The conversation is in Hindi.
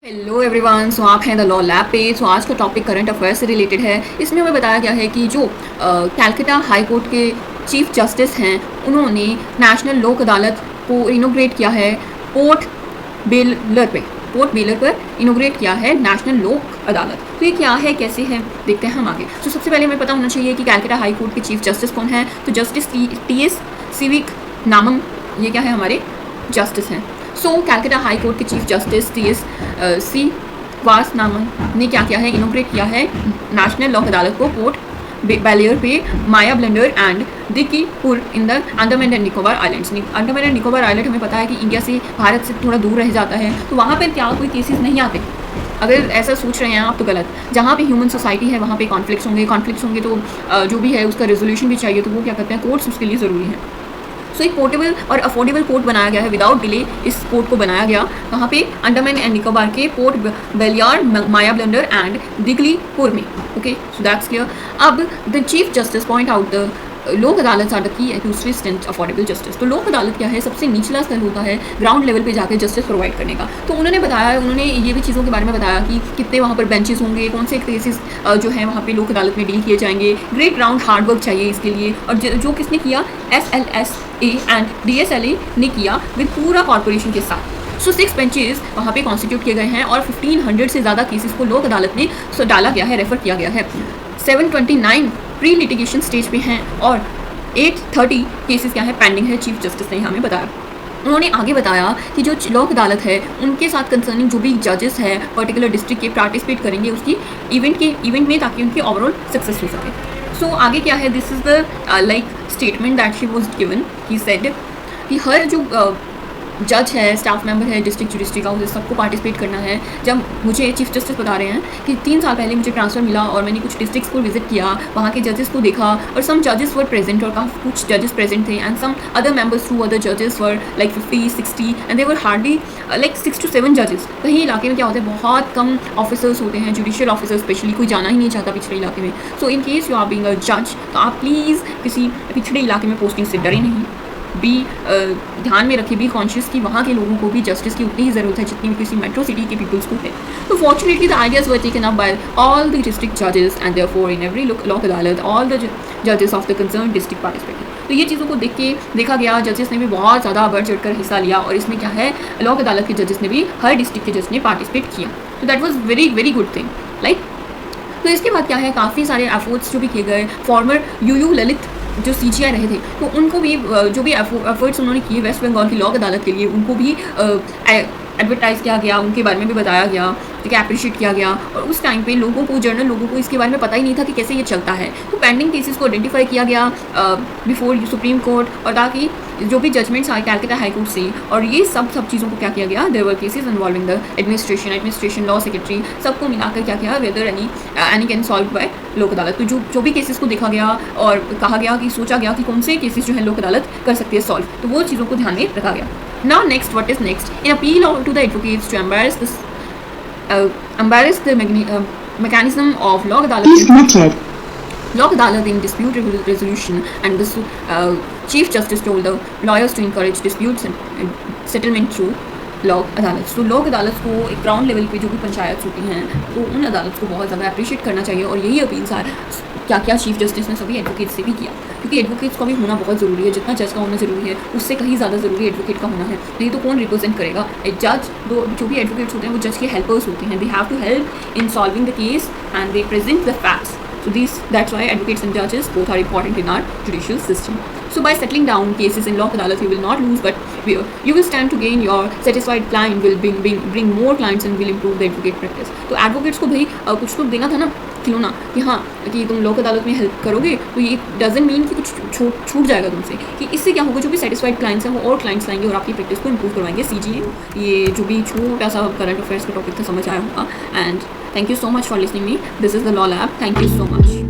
हेलो एवरीवन, सो आप हैं द लॉ लैब पे। सो आज का टॉपिक करंट अफेयर्स से रिलेटेड है। इसमें हमें बताया गया है कि जो कैलकाटा हाई कोर्ट के चीफ जस्टिस हैं उन्होंने नेशनल लोक अदालत को इनोग्रेट किया है पोर्ट बेलर पर इनोग्रेट किया है नेशनल लोक अदालत। तो ये क्या है, कैसे है, देखते हैं हम आगे। तो सबसे पहले हमें पता होना चाहिए कि कैलकाटा हाई कोर्ट के चीफ जस्टिस कौन है। तो जस्टिस टी.एस. सिविक नामम, ये क्या है, हमारे जस्टिस हैं। सो कैलकाटा हाई कोर्ट के चीफ जस्टिस टी.एस. सी वास नामन ने क्या किया है, इनोग्रेट किया है नेशनल लोक अदालत को पोर्ट बेलियर पे Mayabunder and Diglipur in the Andaman and Nicobar islands. Andaman and Nicobar island हमें पता है कि इंडिया से, भारत से थोड़ा दूर रह जाता है, तो वहाँ पर क्या कोई केसेस नहीं आते। अगर ऐसा सोच रहे हैं आप तो गलत। जहाँ पे ह्यूमन सोसाइटी है वहाँ पे कॉन्फ्लिक्ट्स होंगे तो जो भी है उसका रेजोल्यूशन भी चाहिए, तो वो क्या करते हैं, कोर्ट्स उसके लिए ज़रूरी है। सो एक पोर्टेबल और अफोर्डेबल कोर्ट बनाया गया है विदाउट डिले। इस कोर्ट को बनाया गया कहाँ पे, अंडमान एंड निकोबार के Port Blair, Mayabunder and Diglipur में। Okay, so that's clear. अब the chief justice point out the Lok Adalat are the key to stent affordable justice. तो लोक अदालत क्या है, सबसे निचला स्तर होता है ग्राउंड लेवल पे जाकर जस्टिस प्रोवाइड करने का। तो उन्होंने ये भी चीज़ों के बारे में बताया कि कितने वहाँ पर बेंचेस होंगे, कौन से केसेस जो है वहाँ पे लोक अदालत में डील किए जाएंगे। ग्रेट ग्राउंड हार्ड वर्क चाहिए इसके लिए, और जो किसने किया, SLSA एंड DSLA ने किया विद पूरा कॉर्पोरेशन के साथ। सो 6 बेंचेस वहाँ पे कॉन्स्टिट्यूट किए गए हैं और 1500 से ज़्यादा केसेस को लोक अदालत में डाला गया है, रेफर किया गया है। 729 प्री लिटिगेशन स्टेज पे हैं और 830 केसेस क्या है, पेंडिंग है, चीफ जस्टिस ने हमें बताया। उन्होंने आगे बताया कि जो लोक अदालत है उनके साथ कंसर्निंग जो भी जजेस हैं पर्टिकुलर डिस्ट्रिक्ट के पार्टिसिपेट करेंगे उसकी इवेंट में, ताकि उनकी ओवरऑल सक्सेस हो सके। सो आगे क्या है, this is the like statement that she was given. He said कि हर जो जज है, स्टाफ मेंबर है, डिस्ट्रिक्ट जुडिस्ट्रिक्ट हाउस, सबको पार्टिसिपेट करना है। जब मुझे चीफ जस्टिस बता रहे हैं कि 3 साल पहले मुझे ट्रांसफ़र मिला और मैंने कुछ डिस्ट्रिक्ट्स को विजिट किया, वहाँ के जजेस को देखा, और सम जजेस वर प्रेजेंट, और काफ़ी कुछ जजेस प्रेजेंट थे, and some other members to other जजेस were like 50-60 and they were hardly like 6 to 7 जजेस। कहीं इलाके में क्या होता है, बहुत कम ऑफिसर्स होते हैं, जुडिशियल ऑफिसर्स स्पेशली, कोई जाना ही नहीं चाहता पिछड़े इलाके में। So in case you are being a जज, तो आप प्लीज़ किसी पिछड़े इलाके में पोस्टिंग से डरे नहीं। ध्यान में रखिए, बी कॉन्शियस कि वहाँ के लोगों को भी जस्टिस की उतनी ही ज़रूरत है जितनी किसी मेट्रो सिटी के पीपल्स को है। तो fortunately the ideas were taken up by all the district जजेस एंड देयरफॉर इन एवरी लोक अदालत ऑल द जजेस of the concern district participated. तो ये चीज़ों को देखा गया, जजेस ने भी बहुत ज़्यादा बढ़ चढ़ कर हिस्सा लिया, और इसमें क्या है, लोक अदालत के जजेस ने भी, हर डिस्ट्रिक्ट के जज ने पार्टिसिपेट किया। तो that was very very good thing like. तो इसके बाद क्या है, काफ़ी सारे एफर्ट्स जो भी किए गए, फॉर्मर यूयू ललित जो CGI रहे थे, तो उनको भी जो भी एफर्ट्स उन्होंने किए वेस्ट बंगाल की लोक अदालत के लिए, उनको भी एडवर्टाइज़ किया गया, उनके बारे में भी बताया गया, ठीक है, अप्रिशिएट किया गया। और उस टाइम पे जनरल लोगों को इसके बारे में पता ही नहीं था कि कैसे ये चलता है। तो पेंडिंग केसेस को आइडेंटिफाई किया गया बिफोर सुप्रीम कोर्ट, और ताकि जो भी जजमेंट्स आए कैलकाटा हाई कोर्ट से, और ये सब चीज़ों को क्या किया गया, there were cases involving the administration law secretary, सबको मिलाकर क्या किया, whether any can solve by Lok Adalat. तो जो भी केसेस को देखा गया और कहा गया कि सोचा गया कि कौन से केसेस जो है लोक अदालत कर सकती है सॉल्व, तो वो चीज़ों को ध्यान में रखा गया। Now next, what is next? In appeal to the advocates to embarrass the mechanism of Lok Adalat. Lok Adalat in dispute resolution, and the Chief Justice told the lawyers to encourage disputes and settlement through लोक अदालत। तो लोक अदालत को एक ग्राउंड लेवल पे जो भी पंचायत होती हैं, तो उन अदालत को बहुत ज़्यादा अप्रिशिएट करना चाहिए। और यही अपील क्या चीफ जस्टिस ने सभी एडवोकेट से भी किया, क्योंकि एडवोकेट्स का भी होना बहुत ज़रूरी है। जितना जज का होना ज़रूरी है, उससे कहीं ज़्यादा ज़रूरी एडवोकेट का होना है। नहीं तो कौन रिप्रेजेंट करेगा जज? जो भी एडवोकेट्स होते हैं वो जज के हेल्पर्स होते हैं। They have to help in solving the case and they present the facts. So that's why advocates and judges both are important in our judicial system. So by settling down cases in Lok Adalat, you will not lose, but you will stand to gain. Your satisfied client will bring more clients and will improve the advocate practice. तो advocates को भाई कुछ तो देना था ना, खिलौना, कि हाँ कि तुम लोक अदालत में हेल्प करोगे, तो ये डजंट मीन कि कुछ छूट जाएगा तुमसे। कि इससे क्या होगा, जो भी सेटिस्फाइड क्लाइंट्स हैं वो और क्लाइंट्स लाएंगे और आपकी प्रैक्टिस को इंप्रूव करवाएंगे। CGA, ये जो भी छोटा सा करंट अफेयर्स का टॉपिक था, समझ आया होगा। And thank you so much for listening me. This is the Law Lab. Thank you so much.